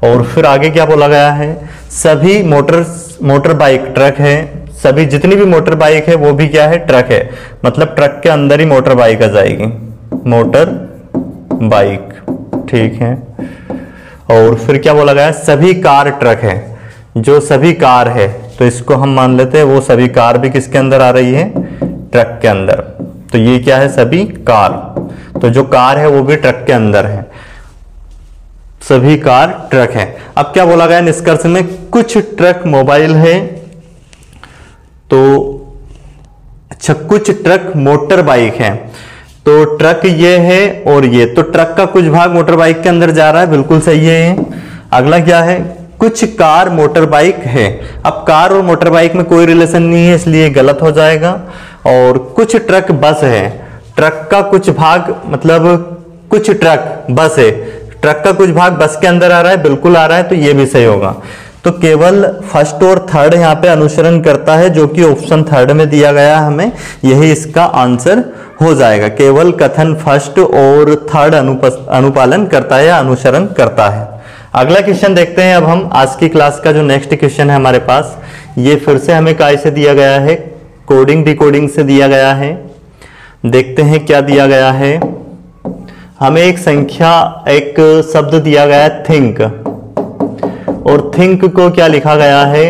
और फिर आगे क्या बोला गया है, सभी मोटर बाइक ट्रक है, सभी जितनी भी मोटर बाइक है वो भी क्या है, ट्रक है, मतलब ट्रक के अंदर ही मोटर बाइक आ जाएगी, मोटर बाइक, ठीक है। और फिर क्या बोला गया है, सभी कार ट्रक है, जो सभी कार है तो इसको हम मान लेते हैं वो सभी कार भी किसके अंदर आ रही है, ट्रक के अंदर। तो ये क्या है, सभी कार, तो जो कार है वो भी ट्रक के अंदर है, सभी कार ट्रक है। अब क्या बोला गया निष्कर्ष में, कुछ ट्रक मोबाइल है, तो अच्छा कुछ ट्रक मोटर बाइक है, तो ट्रक ये है और ये, तो ट्रक का कुछ भाग मोटर बाइक के अंदर जा रहा है, बिल्कुल सही है। अगला क्या है, कुछ कार मोटर बाइक है। अब कार और मोटर बाइक में कोई रिलेशन नहीं है इसलिए गलत हो जाएगा। और कुछ ट्रक बस है, ट्रक का कुछ भाग मतलब कुछ ट्रक बस है, ट्रक का कुछ भाग बस के अंदर आ रहा है, बिल्कुल आ रहा है, तो ये भी सही होगा। तो केवल फर्स्ट और थर्ड यहाँ पे अनुसरण करता है, जो कि ऑप्शन थर्ड में दिया गया है हमें, यही इसका आंसर हो जाएगा। केवल कथन फर्स्ट और थर्ड अनुपालन करता है या अनुसरण करता है। अगला क्वेश्चन देखते हैं अब हम। आज की क्लास का जो नेक्स्ट क्वेश्चन है हमारे पास, ये फिर से हमें काय से दिया गया है, कोडिंग डिकोडिंग से दिया गया है। देखते हैं क्या दिया गया है। हमें एक संख्या, एक शब्द दिया गया है थिंक, और थिंक को क्या लिखा गया है,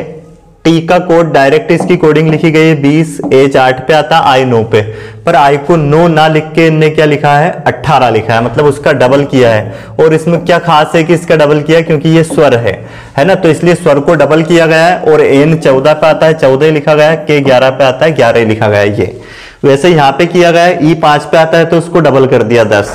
टी का कोड डायरेक्ट इसकी कोडिंग लिखी गई है 20, एच 8 पे आता, आई 9 पे, पर आई को 9 ना लिख के इनने क्या लिखा है 18 लिखा है, मतलब उसका डबल किया है। और इसमें क्या खास है कि इसका डबल किया, क्योंकि ये स्वर है ना, तो इसलिए स्वर को डबल किया गया है। और एन 14 पे आता है 14 लिखा गया है, के 11 पे आता है 11 लिखा गया है। ये वैसे यहाँ पे किया गया है, ई 5 पे आता है तो उसको डबल कर दिया 10,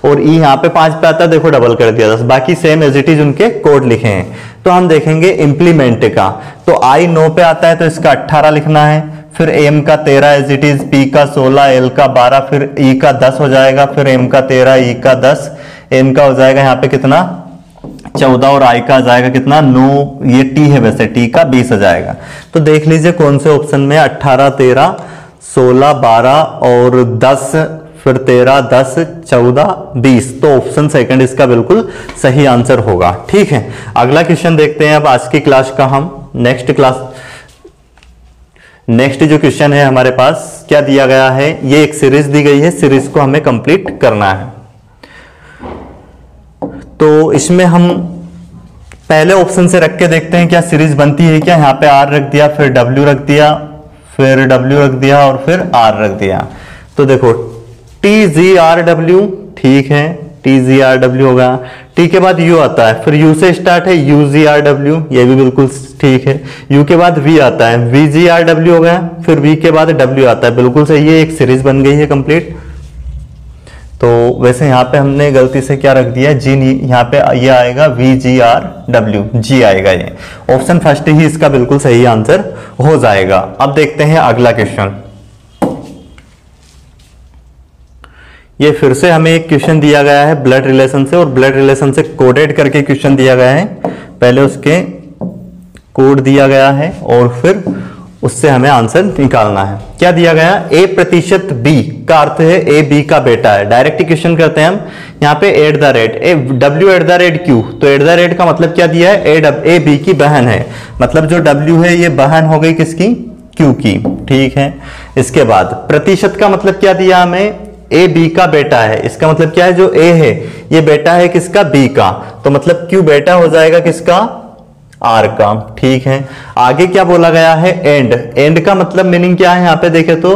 और ई यहाँ पे 5 पे आता है, देखो डबल कर दिया 10। बाकी सेम एज इट इज उनके कोड लिखे हैं। तो हम देखेंगे इंप्लीमेंट का, तो आई 9 पे आता है तो इसका 18 लिखना है, फिर एम का 13 एज इट इज, पी का 16, एल का 12, फिर ई का 10 हो जाएगा, फिर एम का 13, ई का 10, एन का हो जाएगा यहाँ पे कितना 14, और आई का आ जाएगा कितना 9, ये टी है वैसे, टी का 20 हो जाएगा। तो देख लीजिए कौन से ऑप्शन में 18, 13, 16, 12 और 10, फिर 13, 10, 14, 20। तो ऑप्शन सेकंड इसका बिल्कुल सही आंसर होगा। ठीक है, अगला क्वेश्चन देखते हैं अब आज की क्लास का हम। नेक्स्ट जो क्वेश्चन है हमारे पास, क्या दिया गया है, ये एक सीरीज दी गई है, सीरीज को हमें कंप्लीट करना है। तो इसमें हम पहले ऑप्शन से रख के देखते हैं क्या सीरीज बनती है क्या। यहाँ पे आर रख दिया, फिर डब्ल्यू रख दिया, फिर डब्ल्यू रख दिया, और फिर आर रख दिया। तो देखो टी जी आर डब्ल्यू, ठीक है, टी जी आर डब्ल्यू होगा। टी के बाद यू आता है, फिर यू से स्टार्ट है, यू जी आर डब्ल्यू, ये भी बिल्कुल ठीक है। यू के बाद वी आता है, वी जी आर डब्ल्यू हो गया, फिर वी के बाद डब्ल्यू आता है, बिल्कुल सही है, एक सीरीज बन गई है कंप्लीट। तो वैसे यहाँ पे हमने गलती से क्या रख दिया, जी, यहाँ पे ये आएगा वी जी आर डब्ल्यू, जी आएगा, ये ऑप्शन फर्स्ट ही इसका बिल्कुल सही आंसर हो जाएगा। अब देखते हैं अगला क्वेश्चन। ये फिर से हमें एक क्वेश्चन दिया गया है ब्लड रिलेशन से, और ब्लड रिलेशन से कोडेड करके क्वेश्चन दिया गया है। पहले उसके कोड दिया गया है और फिर उससे हमें आंसर निकालना है। क्या दिया गया, ए प्रतिशत बी का अर्थ है ए बी का बेटा है। डायरेक्ट क्वेश्चन करते हैं हम। यहाँ पे at the rate, A W at the rate Q, तो एट ड रेट का मतलब क्या दिया है, ए बी की बहन है, मतलब जो डब्ल्यू है ये बहन हो गई किसकी, क्यू की। ठीक है, इसके बाद प्रतिशत का मतलब क्या दिया हमें, ए बी का बेटा है, इसका मतलब क्या है, जो ए है ये बेटा है किसका, बी का, तो मतलब क्यू बेटा हो जाएगा किसका, आर का। ठीक है, आगे क्या बोला गया है, एंड, एंड का मतलब मीनिंग क्या है, यहाँ पे देखे तो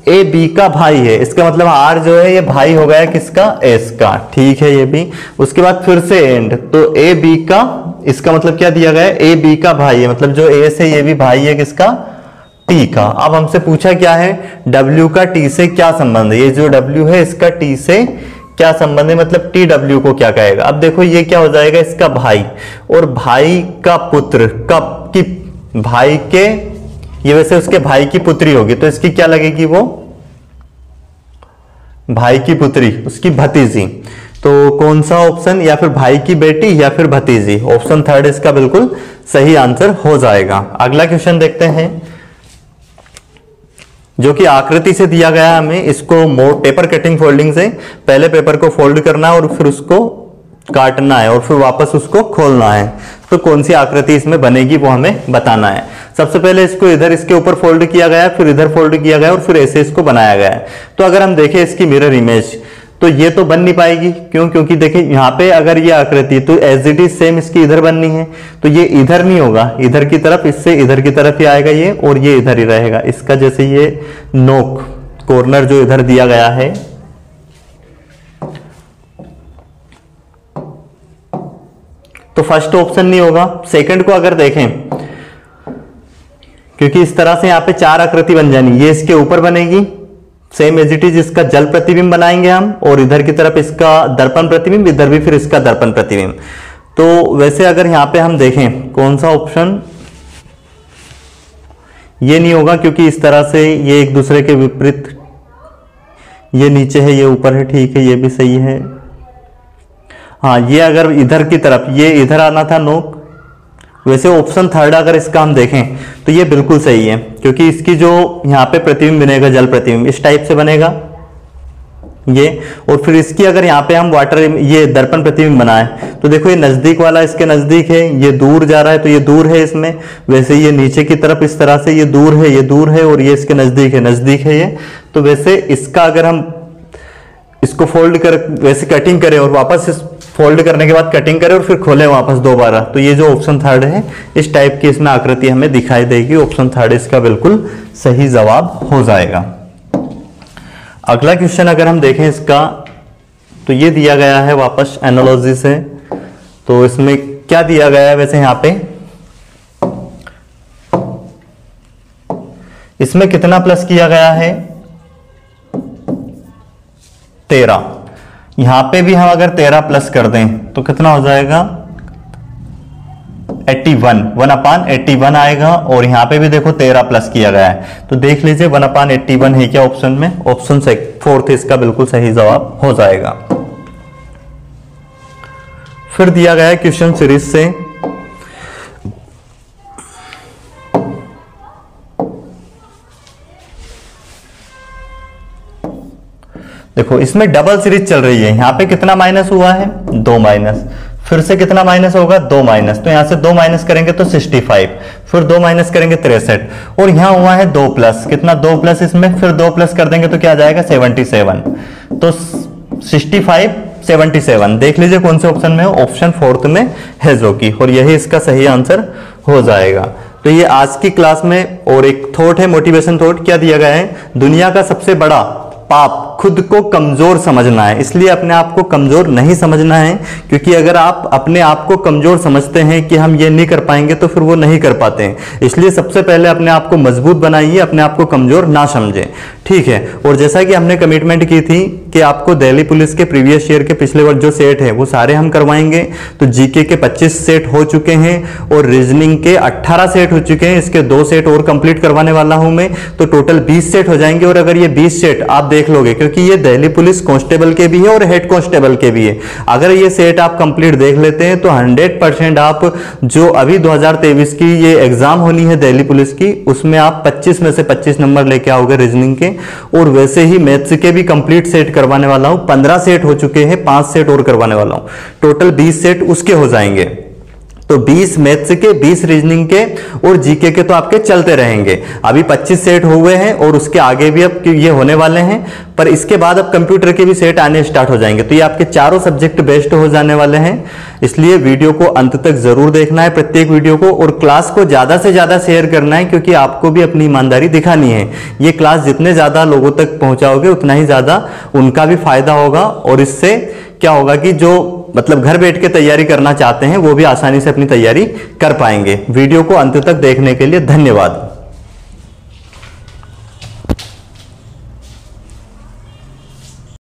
ए बी का भाई है, इसका मतलब आर जो है ये भाई हो गया किसका, एस का। ठीक है, ये भी। उसके बाद फिर से एंड, तो ए बी का, इसका मतलब क्या दिया गया है, ए बी का भाई है, मतलब जो एस है ये भी भाई है किसका, टी का। अब हमसे पूछा क्या है, W का T से क्या संबंध है, ये जो W है इसका T से क्या संबंध है, मतलब T W को क्या कहेगा। अब देखो ये क्या हो जाएगा, इसका भाई, और भाई का पुत्र, कब की भाई के, ये वैसे उसके भाई की पुत्री होगी, तो इसकी क्या लगेगी, वो भाई की पुत्री, उसकी भतीजी। तो कौन सा ऑप्शन, या फिर भाई की बेटी या फिर भतीजी, ऑप्शन थर्ड इसका बिल्कुल सही आंसर हो जाएगा। अगला क्वेश्चन देखते हैं, जो कि आकृति से दिया गया है हमें। इसको पेपर कटिंग फोल्डिंग से पहले पेपर को फोल्ड करना है और फिर उसको काटना है और फिर वापस उसको खोलना है। तो कौन सी आकृति इसमें बनेगी वो हमें बताना है। सबसे पहले इसको इधर इसके ऊपर फोल्ड किया गया है, फिर इधर फोल्ड किया गया है और फिर ऐसे इसको बनाया गया है। तो अगर हम देखें इसकी मिरर इमेज, तो ये तो बन नहीं पाएगी, क्यों, क्योंकि देखिए यहाँ पे अगर ये आकृति, तो एज इट इज सेम इसकी इधर बननी है, तो ये इधर नहीं होगा, इधर की तरफ, इससे इधर की तरफ ही आएगा ये, और ये इधर ही रहेगा इसका। जैसे ये नोक कॉर्नर जो इधर दिया गया है, तो फर्स्ट ऑप्शन नहीं होगा। सेकंड को अगर देखें, क्योंकि इस तरह से यहाँ पे चार आकृति बन जानी, ये इसके ऊपर बनेगी सेम एज इट इज, इसका जल प्रतिबिंब बनाएंगे हम, और इधर की तरफ इसका दर्पण प्रतिबिंब, इधर भी फिर इसका दर्पण प्रतिबिंब। तो वैसे अगर यहाँ पे हम देखें कौन सा ऑप्शन, ये नहीं होगा, क्योंकि इस तरह से ये एक दूसरे के विपरीत, ये नीचे है ये ऊपर है, ठीक है, ये भी सही है। हाँ, ये अगर इधर की तरफ, ये इधर आना था नोक, वैसे ऑप्शन थर्ड अगर इसका हम देखें तो ये बिल्कुल सही है, क्योंकि इसकी जो यहाँ पे प्रतिबिंब बनेगा, जल प्रतिबिंब इस टाइप से बनेगा ये, और फिर इसकी अगर यहाँ पे हम वाटर ये दर्पण प्रतिबिंब बनाए तो देखो ये नजदीक वाला इसके नजदीक है, ये दूर जा रहा है तो ये दूर है इसमें, वैसे ये नीचे की तरफ इस तरह से ये दूर है, ये दूर है, और ये इसके नजदीक है, नजदीक है ये। तो वैसे इसका अगर हम इसको फोल्ड कर वैसे कटिंग करें और वापस इस फोल्ड करने के बाद कटिंग करें और फिर खोलें वापस दोबारा, तो ये जो ऑप्शन थर्ड है इस टाइप की इसमें आकृति हमें दिखाई देगी। ऑप्शन थर्ड इसका बिल्कुल सही जवाब हो जाएगा। अगला क्वेश्चन अगर हम देखें इसका, तो ये दिया गया है वापस एनालॉजी से, तो इसमें क्या दिया गया है वैसे यहाँ पे, इसमें कितना प्लस किया गया है 13, यहां पे भी हम अगर 13 प्लस कर दें तो कितना हो जाएगा 81, 1/81 आएगा, और यहां पे भी देखो 13 प्लस किया गया है, तो देख लीजिए 1/81 है क्या ऑप्शन में, ऑप्शन फोर्थ इसका बिल्कुल सही जवाब हो जाएगा। फिर दिया गया है क्वेश्चन सीरीज से, देखो इसमें डबल सीरीज चल रही है, यहां पे कितना माइनस हुआ है 2 माइनस, फिर से कितना माइनस होगा 2 माइनस, तो यहां से 2 माइनस करेंगे तो 65, फिर 2 माइनस करेंगे 63, और यहां हुआ है 2 प्लस, कितना 2 प्लस इसमें, फिर 2 प्लस कर देंगे तो क्या आ जाएगा 77, तो 65 77, देख लीजिए कौन से ऑप्शन में है, ऑप्शन फोर्थ में है जो कि, और यही इसका सही आंसर हो जाएगा। तो ये आज की क्लास में, और एक थॉट है मोटिवेशन थॉट, क्या दिया गया है, दुनिया का सबसे बड़ा पाप खुद को कमजोर समझना है, इसलिए अपने आप को कमजोर नहीं समझना है, क्योंकि अगर आप अपने आप को कमजोर समझते हैं कि हम ये नहीं कर पाएंगे तो फिर वो नहीं कर पाते हैं, इसलिए सबसे पहले अपने आप को मजबूत बनाइए, अपने आप को कमजोर ना समझें, ठीक है। और जैसा कि हमने कमिटमेंट की थी कि आपको दिल्ली पुलिस के प्रीवियस ईयर के पिछले वर्ष जो सेट है वो सारे हम करवाएंगे, तो जीके के 25 सेट हो चुके हैं और रीजनिंग के 18 सेट हो चुके हैं, इसके 2 सेट और कंप्लीट करवाने वाला हूं मैं, तो टोटल 20 सेट हो जाएंगे। और अगर ये 20 सेट आप देख लोगे, क्योंकि ये दिल्ली पुलिस कांस्टेबल के भी है और हेड कांस्टेबल के भी है, अगर ये सेट आप कंप्लीट देख लेते हैं तो 100% आप जो अभी 2023 की ये एग्जाम होनी है दिल्ली पुलिस की, उसमें आप 25 में से 25 नंबर लेके आओगे रीजनिंग के। और वैसे ही मैथ्स के भी कंप्लीट सेट करवाने वाला हूं, 15 सेट हो चुके हैं, 5 सेट और करवाने वाला हूं, टोटल 20 सेट उसके हो जाएंगे। तो 20 मैथ्स के, 20 रीजनिंग के और जीके के तो आपके चलते रहेंगे। अभी 25 सेट हुए हैं और उसके आगे भी अब ये होने वाले हैं, पर इसके बाद अब कंप्यूटर के भी सेट आने स्टार्ट हो जाएंगे, तो ये आपके चारों सब्जेक्ट बेस्ट हो जाने वाले हैं। इसलिए वीडियो को अंत तक जरूर देखना है, प्रत्येक वीडियो को, और क्लास को ज्यादा से ज्यादा शेयर करना है, क्योंकि आपको भी अपनी ईमानदारी दिखानी है। ये क्लास जितने ज्यादा लोगों तक पहुंचाओगे उतना ही ज्यादा उनका भी फायदा होगा, और इससे क्या होगा कि जो मतलब घर बैठ के तैयारी करना चाहते हैं वो भी आसानी से अपनी तैयारी कर पाएंगे। वीडियो को अंत तक देखने के लिए धन्यवाद।